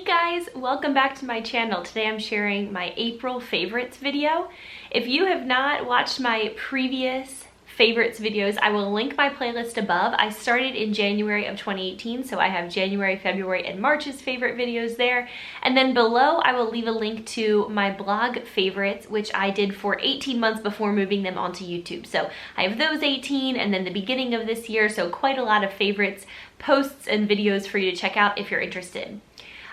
guys, welcome back to my channel. Today I'm sharing my April favorites video. If you have not watched my previous favorites videos, I will link my playlist above. I started in January of 2018, so I have January, February, and March's favorite videos there. And then below, I will leave a link to my blog favorites, which I did for 18 months before moving them onto YouTube. So I have those 18 and then the beginning of this year, so quite a lot of favorites, posts, and videos for you to check out if you're interested.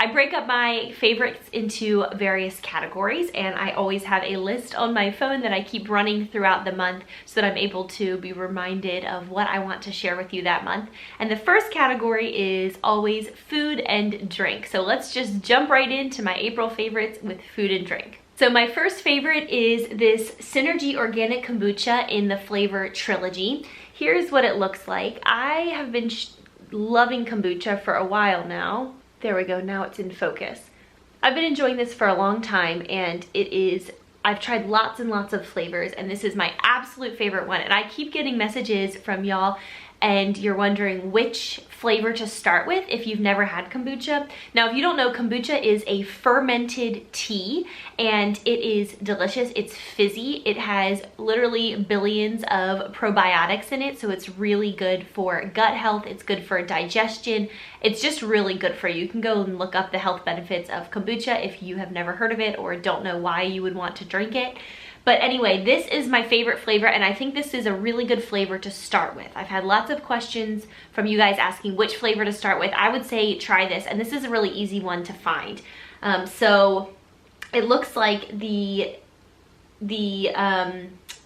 I break up my favorites into various categories, and I always have a list on my phone that I keep running throughout the month so that I'm able to be reminded of what I want to share with you that month. And the first category is always food and drink. So let's just jump right into my April favorites with food and drink. So my first favorite is this Synergy Organic Kombucha in the flavor Trilogy. Here's what it looks like. I have been loving kombucha for a while now. There we go, now it's in focus. I've been enjoying this for a long time, and I've tried lots and lots of flavors, and this is my absolute favorite one. And I keep getting messages from y'all, and you're wondering which flavor to start with if you've never had kombucha. Now, if you don't know, kombucha is a fermented tea, and it is delicious. It's fizzy. It has literally billions of probiotics in it, so it's really good for gut health. It's good for digestion. It's just really good for you. You can go and look up the health benefits of kombucha if you have never heard of it or don't know why you would want to drink it. But anyway, this is my favorite flavor, and I think this is a really good flavor to start with. I've had lots of questions from you guys asking which flavor to start with. I would say try this, and this is a really easy one to find. So it looks like the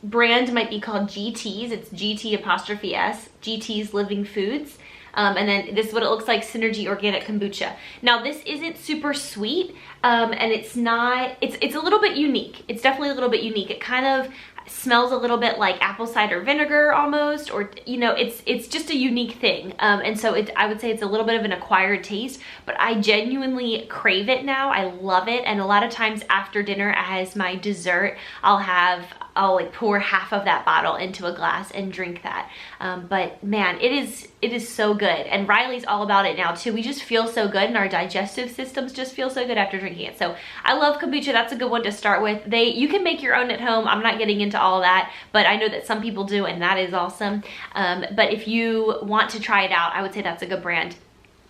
brand might be called GT's. It's GT''S, GT's Living Foods. And then this is what it looks like, Synergy Organic Kombucha. Now, this isn't super sweet, and it's a little bit unique. It's definitely a little bit unique. It kind of smells a little bit like apple cider vinegar almost, or, you know, it's just a unique thing. And so I would say it's a little bit of an acquired taste, but I genuinely crave it now. I love it. And a lot of times after dinner as my dessert, I'll like pour half of that bottle into a glass and drink that. But man, it is so good. And Riley's all about it now too. We just feel so good, and our digestive systems just feel so good after drinking it. So I love kombucha. That's a good one to start with. You can make your own at home. I'm not getting into all that, but I know that some people do, and that is awesome. But if you want to try it out, I would say that's a good brand.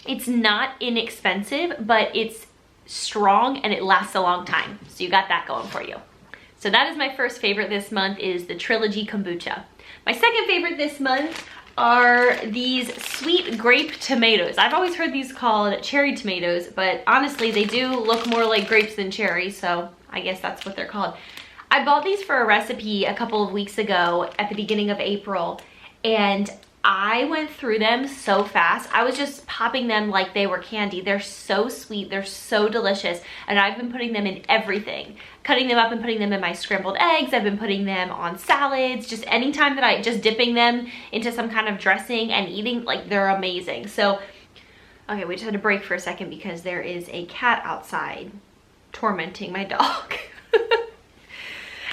It's not inexpensive, but it's strong and it lasts a long time. So you got that going for you. So that is my first favorite this month, is the Trilogy Kombucha. My second favorite this month are these sweet grape tomatoes. I've always heard these called cherry tomatoes, but honestly, they do look more like grapes than cherries, so I guess that's what they're called. I bought these for a recipe a couple of weeks ago at the beginning of April, and I went through them so fast. I was just popping them like they were candy. They're so sweet, they're so delicious, and I've been putting them in everything. Cutting them up and putting them in my scrambled eggs. I've been putting them on salads, just anytime that just dipping them into some kind of dressing and eating, like, they're amazing. So, okay, we just had to break for a second because there is a cat outside tormenting my dog.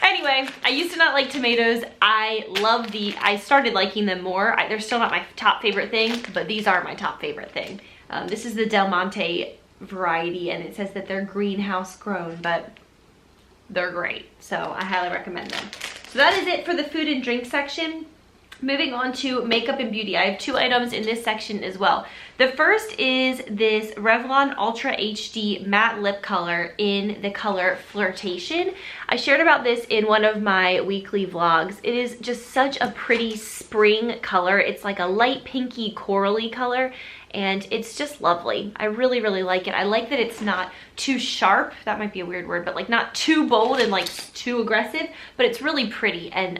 Anyway, I used to not like tomatoes. I started liking them more. They're still not my top favorite thing, but these are my top favorite thing. This is the Del Monte variety, and it says that they're greenhouse grown, but they're great. So I highly recommend them. So that is it for the food and drink section. Moving on to makeup and beauty. I have two items in this section as well. The first is this Revlon Ultra HD Matte Lip Color in the color Flirtation. I shared about this in one of my weekly vlogs. It is just such a pretty spring color. It's like a light pinky corally color, and it's just lovely. I really, really like it. I like that it's not too sharp. That might be a weird word, but like not too bold and like too aggressive, but it's really pretty, and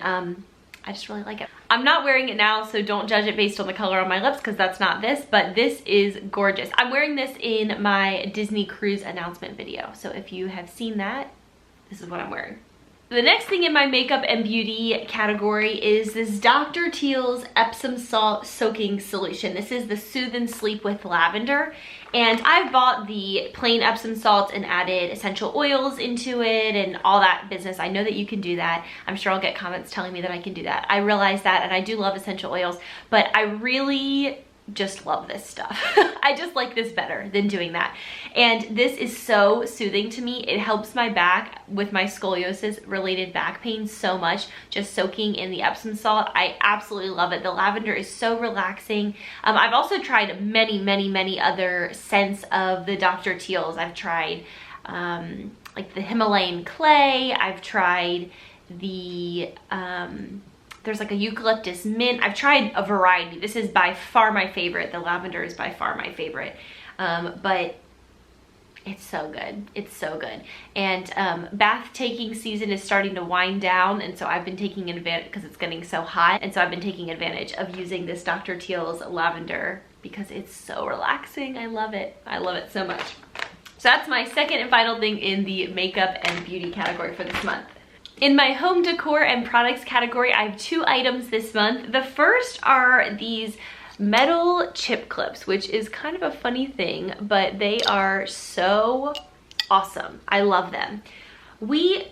I just really like it. I'm not wearing it now, so don't judge it based on the color on my lips, because that's not this, but this is gorgeous. I'm wearing this in my Disney cruise announcement video, so if you have seen that, this is what I'm wearing. The next thing in my makeup and beauty category is this Dr. Teals Epsom Salt Soaking Solution. This is the Soothe and Sleep with Lavender. And I've bought the plain Epsom salt and added essential oils into it and all that business. I know that you can do that. I'm sure I'll get comments telling me that I can do that. I realize that, and I do love essential oils, but I really just love this stuff. I just like this better than doing that. And this is so soothing to me. It helps my back with my scoliosis related back pain so much, just soaking in the Epsom salt. I absolutely love it. The lavender is so relaxing. I've also tried many other scents of the Dr. Teals. I've tried like the Himalayan clay. I've tried the there's like a eucalyptus mint. I've tried a variety. This is by far my favorite. The lavender is by far my favorite. But it's so good. It's so good. And bath taking season is starting to wind down, and so I've been taking advantage because it's getting so hot. And so I've been taking advantage of using this Dr. Teals lavender because it's so relaxing. I love it. I love it so much. So that's my second and final thing in the makeup and beauty category for this month. In my home decor and products category, I have 2 items this month. The first are these metal chip clips, which is kind of a funny thing, but they are so awesome. I love them. We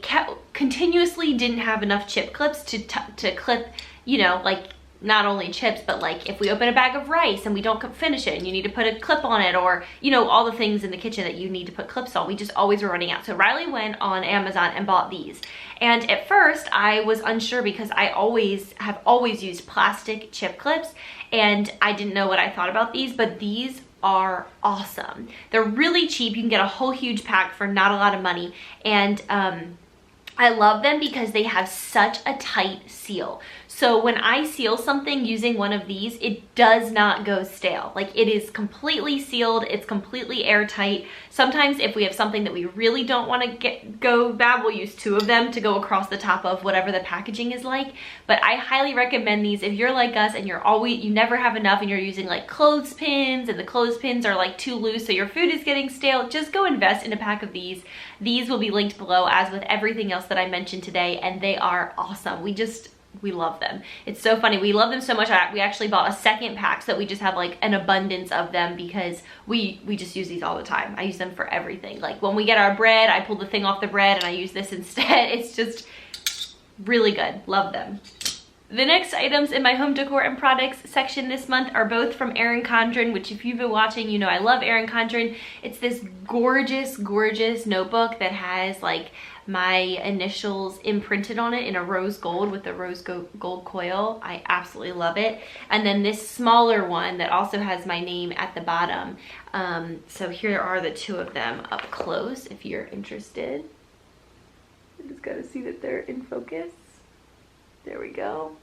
continuously didn't have enough chip clips to clip, you know, like not only chips, but like if we open a bag of rice and we don't finish it and you need to put a clip on it, or, you know, all the things in the kitchen that you need to put clips on, we just always were running out. So Riley went on Amazon and bought these. And at first I was unsure because I have always used plastic chip clips, and I didn't know what I thought about these, but these are awesome. They're really cheap. You can get a whole huge pack for not a lot of money. And I love them because they have such a tight seal. So when I seal something using one of these, it does not go stale. Like, it is completely sealed. It's completely airtight. Sometimes if we have something that we really don't want to go bad, we'll use 2 of them to go across the top of whatever the packaging is like. But I highly recommend these if you're like us and you never have enough and you're using like clothespins, and the clothespins are like too loose so your food is getting stale. Just go invest in a pack of these. These will be linked below, as with everything else that I mentioned today, and they are awesome. We love them. It's so funny. We love them so much. We actually bought a second pack so that we just have like an abundance of them, because we just use these all the time. I use them for everything. Like when we get our bread, I pull the thing off the bread and I use this instead. It's just really good. Love them. The next items in my home decor and products section this month are both from Erin Condren, which if you've been watching, you know I love Erin Condren. It's this gorgeous notebook that has like my initials imprinted on it in a rose gold with a rose gold coil. I absolutely love it. And then this smaller one that also has my name at the bottom. So here are the 2 of them up close if you're interested. I just gotta see that they're in focus. There we go.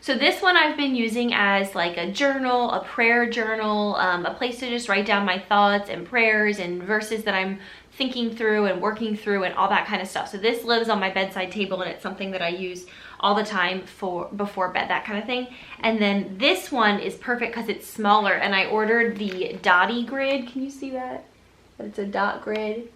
So this one I've been using as like a journal, a prayer journal, a place to just write down my thoughts and prayers and verses that I'm thinking through and working through and all that kind of stuff. So this lives on my bedside table, and it's something that I use all the time for before bed, that kind of thing. And then this one is perfect because it's smaller, and I ordered the dotty grid. Can you see that? It's a dot grid.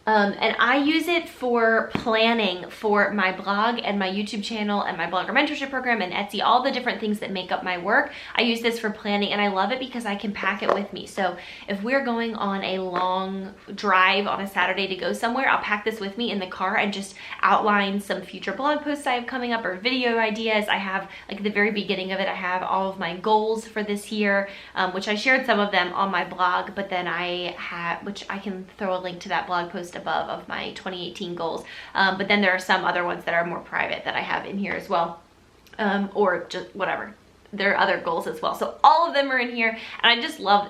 And I use it for planning for my blog and my YouTube channel and my blogger mentorship program and Etsy, all the different things that make up my work. I use this for planning, and I love it because I can pack it with me. So if we're going on a long drive on a Saturday to go somewhere, I'll pack this with me in the car and just outline some future blog posts I have coming up or video ideas. I have, like at the very beginning of it, I have all of my goals for this year, which I shared some of them on my blog, but then I have, which I can throw a link to that blog post above, of my 2018 goals, but then there are some other ones that are more private that I have in here as well, or just whatever. There are other goals as well, so all of them are in here, and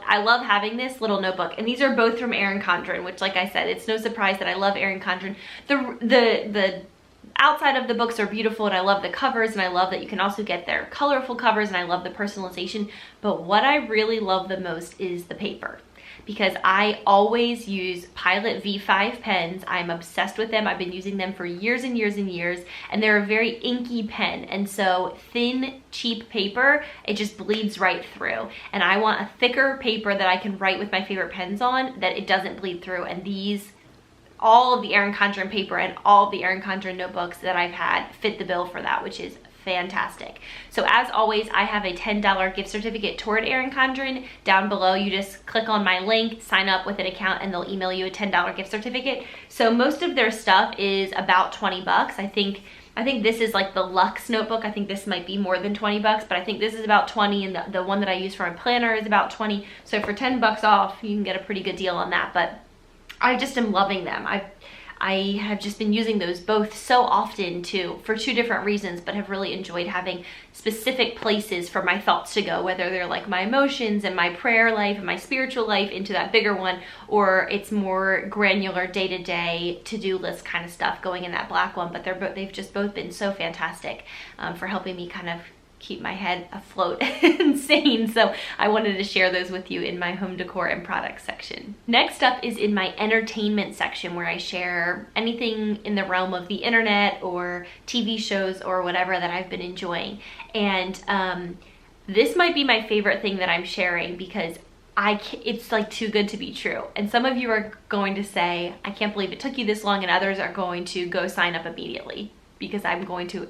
I love having this little notebook. And these are both from Erin Condren, which, like I said, it's no surprise that I love Erin Condren. The outside of the books are beautiful, and I love the covers, and I love that you can also get their colorful covers, and I love the personalization. But what I really love the most is the paper, because I always use Pilot V5 pens. I'm obsessed with them. I've been using them for years and years and years, and they're a very inky pen. And so thin, cheap paper, it just bleeds right through. And I want a thicker paper that I can write with my favorite pens on, that it doesn't bleed through. And these, all of the Erin Condren paper and all of the Erin Condren notebooks that I've had fit the bill for that, which is fantastic. So as always, I have a $10 gift certificate toward Erin Condren. Down below, you just click on my link, sign up with an account, and they'll email you a $10 gift certificate. So most of their stuff is about 20 bucks. I think I think this is like the Luxe notebook. I think this might be more than 20 bucks, but I think this is about 20, and the one that I use for my planner is about 20. So for 10 bucks off, you can get a pretty good deal on that. But I just am loving them. I have just been using those both so often too, for two different reasons, but have really enjoyed having specific places for my thoughts to go, whether they're like my emotions and my prayer life and my spiritual life into that bigger one, or it's more granular day-to-day to-do list kind of stuff going in that black one. But they've just both been so fantastic for helping me kind of keep my head afloat and sane. So I wanted to share those with you in my home decor and products section. Next up is in my entertainment section, where I share anything in the realm of the internet or TV shows or whatever that I've been enjoying. And this might be my favorite thing that I'm sharing, because it's like too good to be true. And some of you are going to say, I can't believe it took you this long, and others are going to go sign up immediately, because I'm going to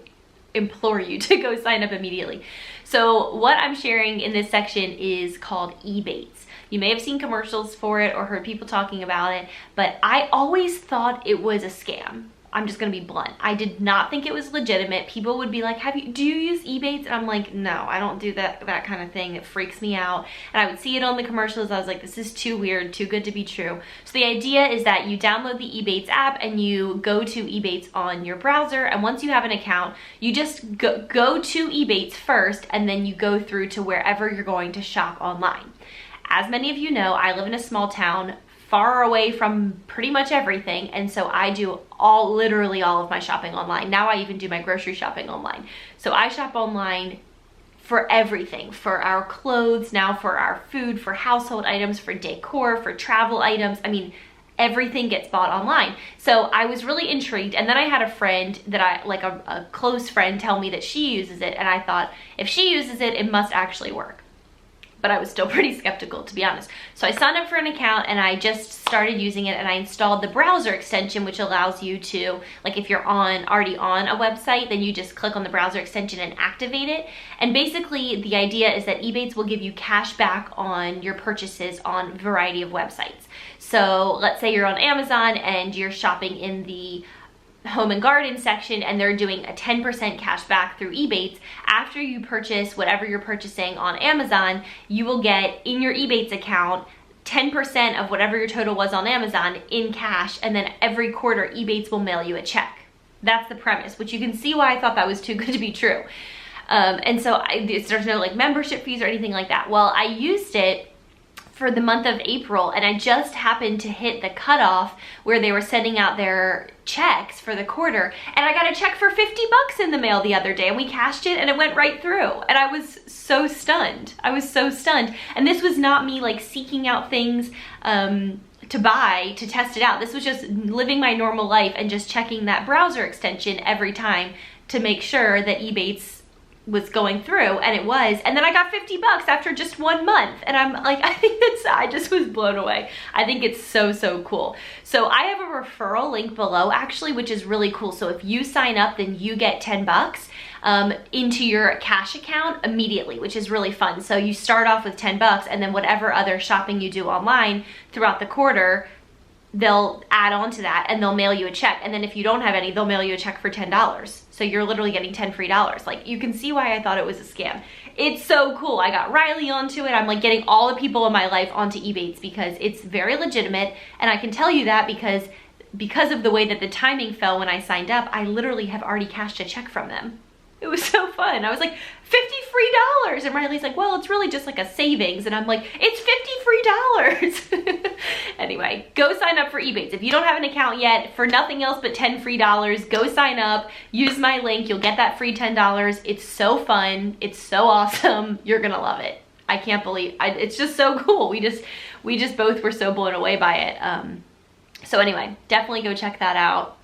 implore you to go sign up immediately. So what I'm sharing in this section is called Ebates. You may have seen commercials for it or heard people talking about it, but I always thought it was a scam. I'm just gonna be blunt. I did not think it was legitimate. People would be like, do you use Ebates? And I'm like, no, I don't do that kind of thing. It freaks me out. And I would see it on the commercials. I was like, this is too weird, too good to be true. So the idea is that you download the Ebates app and you go to Ebates on your browser. And once you have an account, you just go to Ebates first, and then you go through to wherever you're going to shop online. As many of you know, I live in a small town far away from pretty much everything, and so I do literally all of my shopping online. Now I even do my grocery shopping online. So I shop online for everything, for our clothes, now for our food, for household items, for decor, for travel items. I mean, everything gets bought online. So I was really intrigued, and then I had a friend that a close friend, tell me that she uses it, and I thought, if she uses it, it must actually work. But I was still pretty skeptical, to be honest. So I signed up for an account, and I just started using it, and I installed the browser extension, which allows you to, like, if you're already on a website, then you just click on the browser extension and activate it. And basically the idea is that Ebates will give you cash back on your purchases on a variety of websites. So let's say you're on Amazon and you're shopping in the home and garden section, and they're doing a 10% cash back through Ebates. After you purchase whatever you're purchasing on Amazon, you will get in your Ebates account 10% of whatever your total was on Amazon in cash, and then every quarter Ebates will mail you a check. That's the premise, which you can see why I thought that was too good to be true. And so there's no like membership fees or anything like that. Well, I used it for the month of April, and I just happened to hit the cutoff where they were sending out their checks for the quarter, and I got a check for 50 bucks in the mail the other day, and we cashed it, and it went right through, and I was so stunned. I was so stunned. And this was not me like seeking out things to buy to test it out. This was just living my normal life and just checking that browser extension every time to make sure that Ebates was going through, and it was. And then I got 50 bucks after just 1 month, and I'm like, I just was blown away. I think it's so cool. So I have a referral link below actually, which is really cool. So if you sign up, then you get 10 bucks into your cash account immediately, which is really fun. So you start off with 10 bucks, and then whatever other shopping you do online throughout the quarter, they'll add on to that, and they'll mail you a check. And then if you don't have any, they'll mail you a check for $10. So you're literally getting 10 free dollars. Like, you can see why I thought it was a scam. It's so cool. I got Riley onto it. I'm like getting all the people in my life onto Ebates because it's very legitimate. And I can tell you that because of the way that the timing fell when I signed up, I literally have already cashed a check from them. It was so fun. I was like, 50 free dollars. And Riley's like, well, it's really just like a savings. And I'm like, it's 50 free dollars. Anyway, go sign up for Ebates. If you don't have an account yet, for nothing else but 10 free dollars, go sign up, use my link. You'll get that free $10. It's so fun. It's so awesome. You're gonna love it. I can't believe, it's just so cool. We just both were so blown away by it. So anyway, definitely go check that out.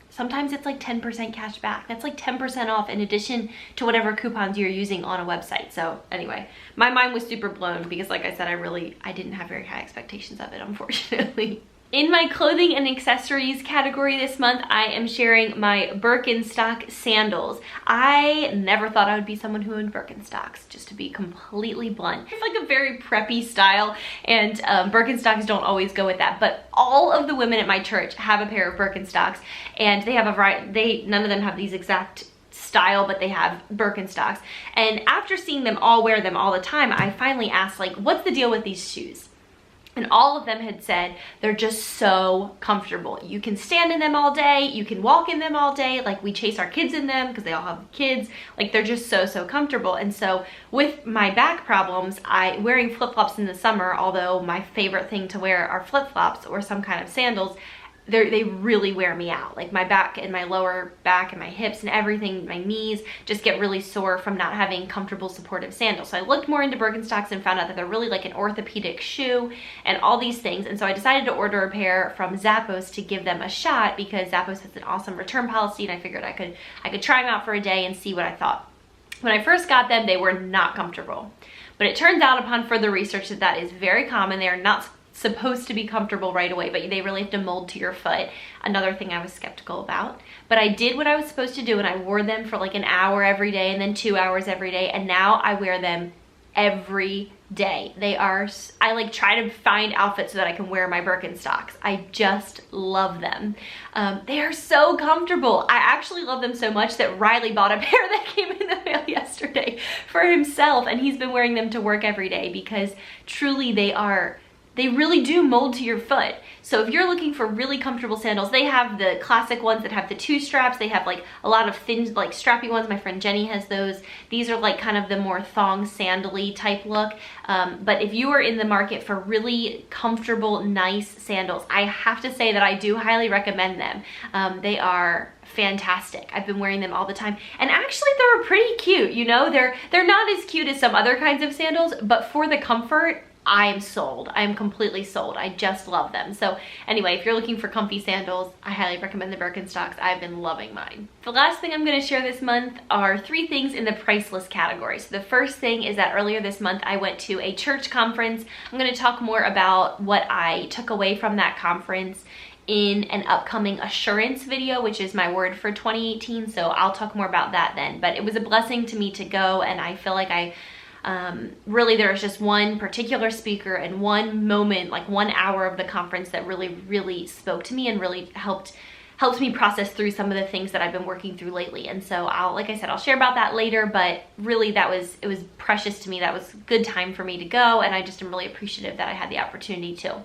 Sometimes it's like 10% cash back. That's like 10% off in addition to whatever coupons you're using on a website. So anyway, my mind was super blown because like I said, I didn't have very high expectations of it, unfortunately. In my clothing and accessories category this month, I am sharing my Birkenstock sandals. I never thought I would be someone who owned Birkenstocks, just to be completely blunt. It's like a very preppy style, and Birkenstocks don't always go with that, but all of the women at my church have a pair of Birkenstocks, and they have a variety. None of them have these exact style, but they have Birkenstocks. And after seeing them all wear them all the time, I finally asked, like, what's the deal with these shoes? And all of them had said they're just so comfortable. You can stand in them all day, you can walk in them all day, like we chase our kids in them because they all have kids. Like, they're just so comfortable. And so with my back problems, wearing flip-flops in the summer, although my favorite thing to wear are flip-flops or some kind of sandals, they really wear me out. Like, my back and my lower back and my hips and everything, my knees just get really sore from not having comfortable supportive sandals. So I looked more into Birkenstocks and found out that they're really like an orthopedic shoe and all these things. And so I decided to order a pair from Zappos to give them a shot, because Zappos has an awesome return policy, and I figured I could try them out for a day and see what I thought. When I first got them, they were not comfortable. But it turns out upon further research that is very common. They are not supposed to be comfortable right away, but they really have to mold to your foot. Another thing I was skeptical about. But I did what I was supposed to do, and I wore them for like an hour every day and then 2 hours every day, and now I wear them every day. I like try to find outfits so that I can wear my Birkenstocks. I just love them. They are so comfortable. I actually love them so much that Riley bought a pair that came in the mail yesterday for himself, and he's been wearing them to work every day, because truly they really do mold to your foot. So if you're looking for really comfortable sandals, they have the classic ones that have the 2 straps. They have like a lot of thin, like strappy ones. My friend Jenny has those. These are like kind of the more thong sandal-y type look. But if you are in the market for really comfortable, nice sandals, I have to say that I do highly recommend them. They are fantastic. I've been wearing them all the time, and actually they're pretty cute. You know, they're not as cute as some other kinds of sandals, but for the comfort, I am sold. I am completely sold. I just love them. So anyway, if you're looking for comfy sandals, I highly recommend the Birkenstocks. I've been loving mine. The last thing I'm going to share this month are 3 things in the priceless category. So the first thing is that earlier this month, I went to a church conference. I'm going to talk more about what I took away from that conference in an upcoming assurance video, which is my word for 2018. So I'll talk more about that then. But it was a blessing to me to go, and I feel like really there was just one particular speaker and one moment, like 1 hour of the conference, that really spoke to me and really helped me process through some of the things that I've been working through lately. And so like I said, I'll share about that later, but really it was precious to me. That was a good time for me to go, and I just am really appreciative that I had the opportunity to.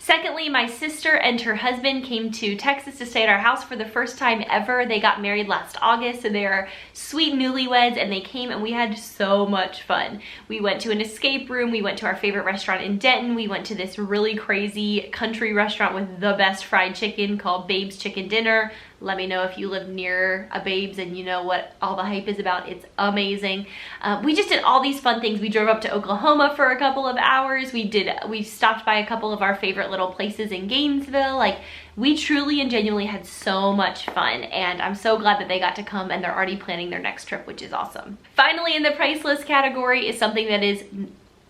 Secondly, my sister and her husband came to Texas to stay at our house for the first time ever. They got married last August, so they are sweet newlyweds, and they came and we had so much fun. We went to an escape room, we went to our favorite restaurant in Denton, we went to this really crazy country restaurant with the best fried chicken called Babe's Chicken Dinner. Let me know if you live near a Babe's and you know what all the hype is about. It's amazing. We just did all these fun things. We drove up to Oklahoma for a couple of hours. We stopped by a couple of our favorite little places in Gainesville. Like, we truly and genuinely had so much fun, and I'm so glad that they got to come, and they're already planning their next trip, which is awesome. Finally, in the priceless category is something that is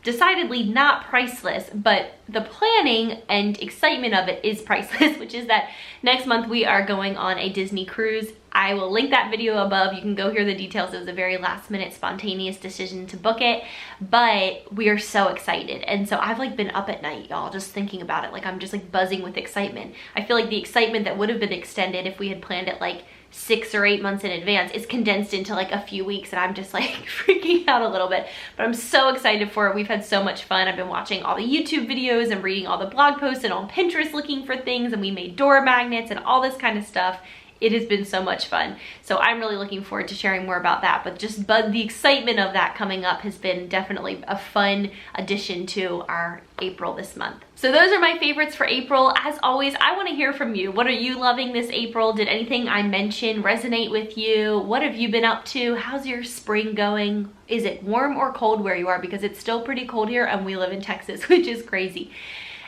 decidedly not priceless, but the planning and excitement of it is priceless, which is that next month we are going on a Disney cruise. I will link that video above. You can go hear the details. It was a very last minute spontaneous decision to book it, but we are so excited. And so I've like been up at night, y'all, just thinking about it. Like, I'm just like buzzing with excitement. I feel like the excitement that would have been extended if we had planned it like 6 or 8 months in advance is condensed into like a few weeks, and I'm just like freaking out a little bit, but I'm so excited for it. We've had so much fun. I've been watching all the YouTube videos and reading all the blog posts and on Pinterest looking for things, and we made door magnets and all this kind of stuff. It has been so much fun. So I'm really looking forward to sharing more about that, but just the excitement of that coming up has been definitely a fun addition to our April this month. So those are my favorites for April. As always, I want to hear from you. What are you loving this April? Did anything I mentioned resonate with you? What have you been up to? How's your spring going? Is it warm or cold where you are? Because it's still pretty cold here, and we live in Texas, which is crazy.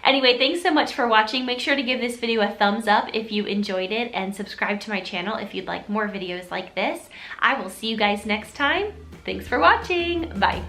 Anyway, thanks so much for watching. Make sure to give this video a thumbs up if you enjoyed it, and subscribe to my channel if you'd like more videos like this. I will see you guys next time. Thanks for watching. Bye.